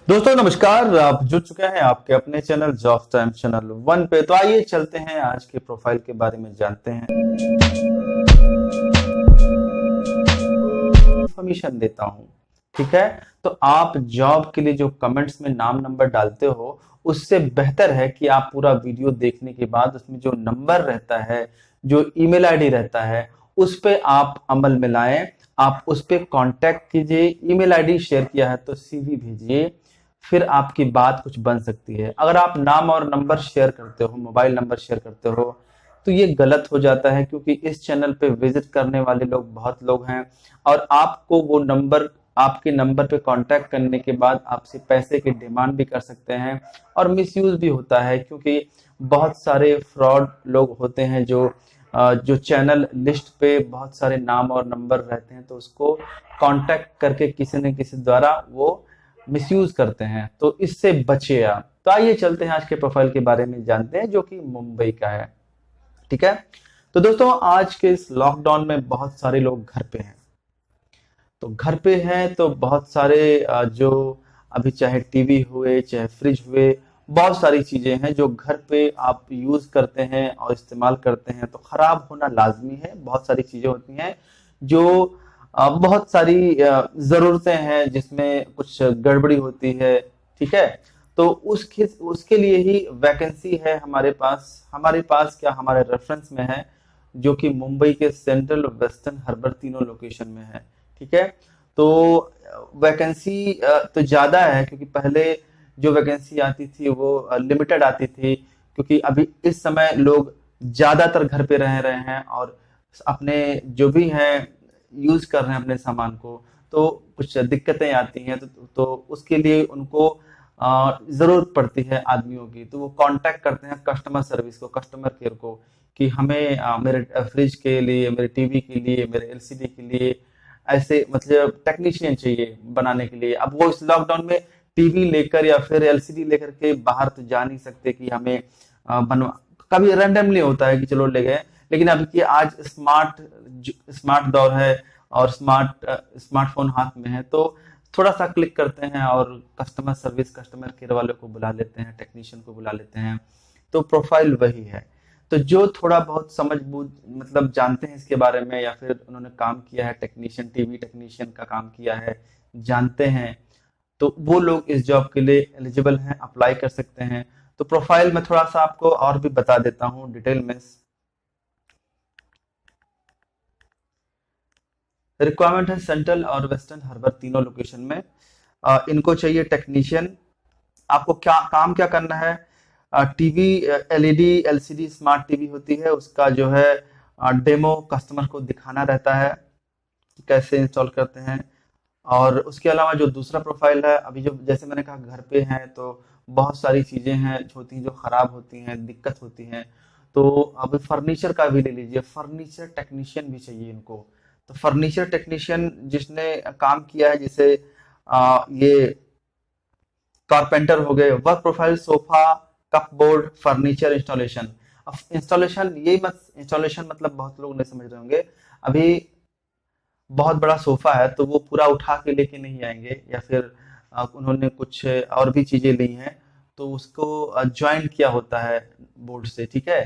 दोस्तों नमस्कार। आप जुड़ चुके हैं आपके अपने चैनल जॉब टाइम चैनल 1 पे। तो आइए चलते हैं आज के प्रोफाइल के बारे में जानते हैं। इन्फॉर्मेशन देता हूँ, ठीक है। तो आप जॉब के लिए जो कमेंट्स में नाम नंबर डालते हो, उससे बेहतर है कि आप पूरा वीडियो देखने के बाद उसमें जो नंबर रहता है, जो ईमेल आईडी रहता है, उस पे आप अमल में लाएं। आप उस पे कांटेक्ट कीजिए। ईमेल आईडी शेयर किया है तो सीवी भेजिए, फिर आपकी बात कुछ बन सकती है। अगर आप नाम और नंबर शेयर करते हो, मोबाइल नंबर शेयर करते हो, तो ये गलत हो जाता है, क्योंकि इस चैनल पे विजिट करने वाले लोग बहुत लोग हैं और आपको वो नंबर, आपके नंबर पे कांटेक्ट करने के बाद आपसे पैसे की डिमांड भी कर सकते हैं और मिसयूज भी होता है, क्योंकि बहुत सारे फ्रॉड लोग होते हैं जो चैनल लिस्ट पे बहुत सारे नाम और नंबर रहते हैं, तो उसको कांटेक्ट करके किसी न किसी द्वारा वो मिसयूज करते हैं। तो इससे बचे आप। तो आइए चलते हैं आज के प्रोफाइल के बारे में जानते हैं, जो कि मुंबई का है, ठीक है। तो दोस्तों आज के इस लॉकडाउन में बहुत सारे लोग घर पे हैं। तो घर पे हैं तो बहुत सारे जो अभी चाहे टीवी हुए, चाहे फ्रिज हुए, बहुत सारी चीजें हैं जो घर पे आप यूज करते हैं और इस्तेमाल करते हैं, तो खराब होना लाजमी है। बहुत सारी चीजें होती हैं जो बहुत सारी जरूरतें हैं जिसमें कुछ गड़बड़ी होती है, ठीक है। तो उसके उसके लिए ही वैकेंसी है हमारे पास क्या, हमारे रेफरेंस में है, जो कि मुंबई के सेंट्रल, वेस्टर्न, हार्बर तीनों लोकेशन में है, ठीक है। तो वैकेंसी तो ज्यादा है, क्योंकि पहले जो वैकेंसी आती थी वो लिमिटेड आती थी, क्योंकि अभी इस समय लोग ज्यादातर घर पे रह रहे हैं और अपने जो भी हैं यूज कर रहे हैं अपने सामान को। तो कुछ दिक्कतें आती हैं, तो उसके लिए उनको जरूरत पड़ती है आदमियों की, तो वो कांटेक्ट करते हैं कस्टमर सर्विस को, कस्टमर केयर को, कि हमें मेरे फ्रिज के लिए, मेरे टीवी के लिए, मेरे एलसीडी के लिए ऐसे मतलब टेक्नीशियन चाहिए बनाने के लिए। अब वो इस लॉकडाउन में टीवी लेकर या फिर एलसीडी लेकर के बाहर तो जा नहीं सकते कि हमें बनवा, कभी रैंडमली होता है कि चलो ले गए। लेकिन अब कि आज स्मार्ट दौर है और स्मार्टफोन हाथ में है, तो थोड़ा सा क्लिक करते हैं और कस्टमर सर्विस, कस्टमर केयर वाले को बुला लेते हैं, टेक्नीशियन को बुला लेते हैं। तो प्रोफाइल वही है। तो जो थोड़ा बहुत समझ बूझ मतलब जानते हैं इसके बारे में, या फिर उन्होंने काम किया है, टेक्नीशियन, टीवी टेक्नीशियन का काम किया है, जानते हैं, तो वो लोग इस जॉब के लिए एलिजिबल हैं, अप्लाई कर सकते हैं। तो प्रोफाइल में थोड़ा सा आपको और भी बता देता हूँ डिटेल में। रिक्वायरमेंट है सेंट्रल और वेस्टर्न हार्बर तीनों लोकेशन में। इनको चाहिए टेक्नीशियन। आपको क्या काम क्या करना है? TV, LED, LCD, smart TV होती है, उसका जो है डेमो कस्टमर को दिखाना रहता है कि कैसे इंस्टॉल करते हैं। और उसके अलावा जो दूसरा प्रोफाइल है, अभी जो जैसे मैंने कहा घर पे हैं, तो बहुत सारी चीजें हैं जो होती हैं, जो खराब होती हैं, दिक्कत होती हैं। तो अभी फर्नीचर का भी ले लीजिए, फर्नीचर टेक्नीशियन भी चाहिए इनको। तो फर्नीचर टेक्नीशियन जिसने काम किया है, जैसे ये कारपेंटर हो गए, work profile sofa, cupboard, furniture installation. अब इंस्टॉलेशन, यही मत इंस्टॉलेशन मतलब बहुत लोग नहीं समझ रहे होंगे। अभी बहुत बड़ा सोफा है तो वो पूरा उठा के लेके नहीं आएंगे, या फिर उन्होंने कुछ और भी चीजें ली हैं, तो उसको ज्वाइन किया होता है बोर्ड से, ठीक है।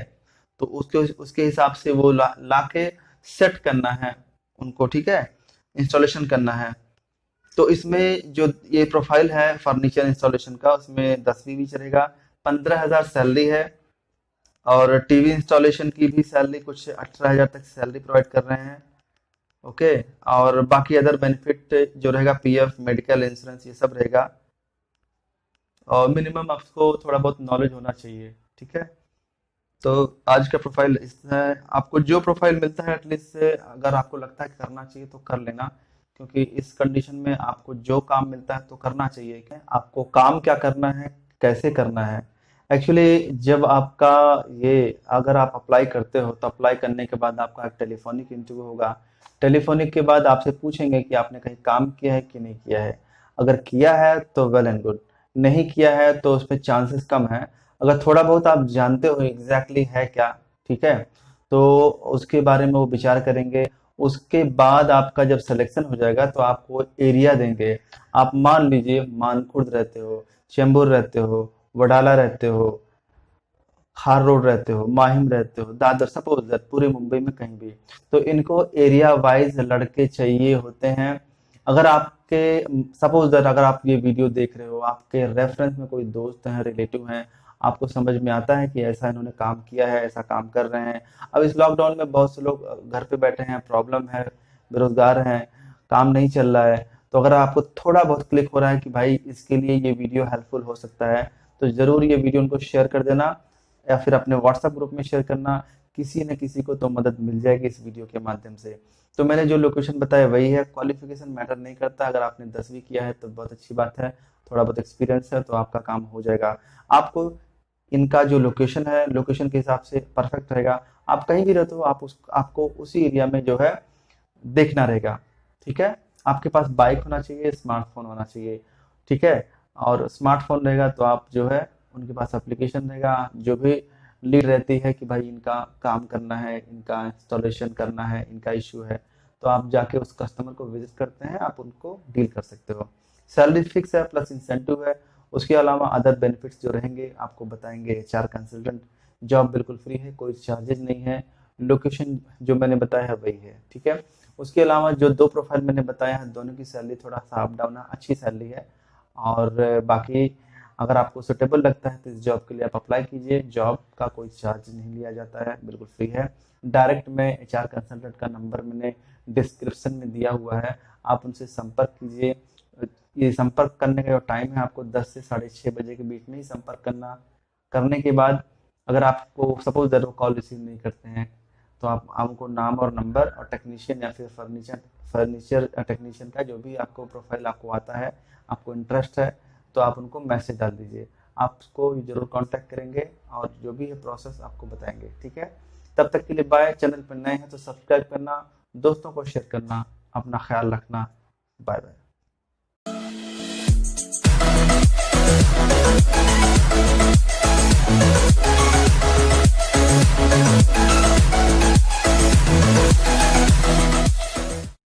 तो उसके उसके हिसाब से वो ला के सेट करना है उनको, ठीक है, इंस्टॉलेशन करना है। तो इसमें जो ये प्रोफाइल है फर्नीचर इंस्टॉलेशन का, उसमें 10वीं भी चलेगा। 15,000 सैलरी है। और टीवी इंस्टॉलेशन की भी सैलरी कुछ 18,000 तक सैलरी प्रोवाइड कर रहे हैं। ओके। और बाकी अदर बेनिफिट जो रहेगा, पीएफ, मेडिकल इंश्योरेंस, ये सब रहेगा। और मिनिमम आपको थोड़ा बहुत नॉलेज होना चाहिए, ठीक है। तो आज का प्रोफाइल इस है। आपको जो प्रोफाइल मिलता है एटलीस्ट, अगर आपको लगता है कि करना चाहिए तो कर लेना, क्योंकि इस कंडीशन में आपको जो काम मिलता है तो करना चाहिए। क्या आपको काम क्या करना है, कैसे करना है? एक्चुअली जब आपका ये, अगर आप अप्लाई करते हो तो अप्लाई करने के बाद आपका एक टेलीफोनिक इंटरव्यू होगा। टेलीफोनिक के बाद आपसे पूछेंगे कि आपने कहीं काम किया है कि नहीं किया है। अगर किया है तो वेल एंड गुड, नहीं किया है तो उसमें चांसेस कम है। अगर थोड़ा बहुत आप जानते हो एग्जैक्टली है क्या, ठीक है, तो उसके बारे में वो विचार करेंगे। उसके बाद आपका जब सिलेक्शन हो जाएगा तो आपको एरिया देंगे। आप मान लीजिए मानखुर्द रहते हो, चेंबूर रहते हो, वडाला रहते हो, खार रोड रहते हो, माहिम रहते हो, दादर, सपोज दैट पूरे मुंबई में कहीं भी, तो इनको एरिया वाइज लड़के चाहिए होते हैं। अगर आपके सपोज दैट अगर आप ये वीडियो देख रहे हो, आपके रेफरेंस में कोई दोस्त हैं, रिलेटिव हैं, आपको समझ में आता है कि ऐसा इन्होंने काम किया है, ऐसा काम कर रहे हैं। अब इस लॉकडाउन में बहुत से लोग घर पे बैठे हैं, प्रॉब्लम है, बेरोजगार हैं, काम नहीं चल रहा है, तो अगर आपको थोड़ा बहुत क्लिक हो रहा है कि भाई इसके लिए ये वीडियो हेल्पफुल हो सकता है, तो जरूर ये वीडियो उनको शेयर कर देना या फिर अपने व्हाट्सएप ग्रुप में शेयर करना। किसी न किसी को तो मदद मिल जाएगी इस वीडियो के माध्यम से। तो मैंने जो लोकेशन बताया वही है, क्वालिफिकेशन मैटर नहीं करता। अगर आपने 10वीं किया है तो बहुत अच्छी बात है, थोड़ा बहुत एक्सपीरियंस है तो आपका काम हो जाएगा। आपको इनका जो लोकेशन है, लोकेशन के हिसाब से परफेक्ट रहेगा। आप कहीं भी रहते हो, आपको उसी एरिया में जो है देखना रहेगा। ठीक है, आपके पास बाइक होना चाहिए, स्मार्टफोन होना चाहिए। ठीक है, और स्मार्टफोन रहेगा तो आप जो है उनके पास एप्लीकेशन रहेगा, जो भी लीड रहती है कि भाई इनका काम करना है, इनका इंस्टॉलेशन करना है, इनका इश्यू है, तो आप जाके उस कस्टमर को विजिट करते हैं, आप उनको डील कर सकते हो। सैलरी फिक्स है प्लस इंसेंटिव है। उसके अलावा अदर बेनिफिट्स जो रहेंगे आपको बताएंगे एचआर कंसल्टेंट। जॉब बिल्कुल फ्री है, कोई चार्जेज नहीं है। लोकेशन जो मैंने बताया है वही है। ठीक है, उसके अलावा जो दो प्रोफाइल मैंने बताया है, दोनों की सैलरी थोड़ा सा अप डाउन है, अच्छी सैलरी है। और बाकी अगर आपको सुटेबल लगता है तो इस जॉब के लिए आप अप्लाई कीजिए। जॉब का कोई चार्ज नहीं लिया जाता है, बिल्कुल फ्री है। डायरेक्ट में एचआर कंसल्टेंट का नंबर मैंने डिस्क्रिप्शन में दिया हुआ है, आप उनसे संपर्क कीजिए। ये संपर्क करने का जो टाइम है, आपको 10 से 6:30 बजे के बीच में ही संपर्क करना। करने के बाद अगर आपको सपोज दैट वो कॉल रिसीव नहीं करते हैं, तो आप हमको नाम और नंबर और टेक्नीशियन या फिर फर्नीचर टेक्नीशियन का जो भी आपको प्रोफाइल आपको आता है, आपको इंटरेस्ट है, तो आप उनको मैसेज डाल दीजिए। आपको जरूर कांटेक्ट करेंगे और जो भी है प्रोसेस आपको बताएंगे। ठीक है, तब तक के लिए बाय। चैनल पर नए हैं तो सब्सक्राइब करना, दोस्तों को शेयर करना, अपना ख्याल रखना। Bye bye.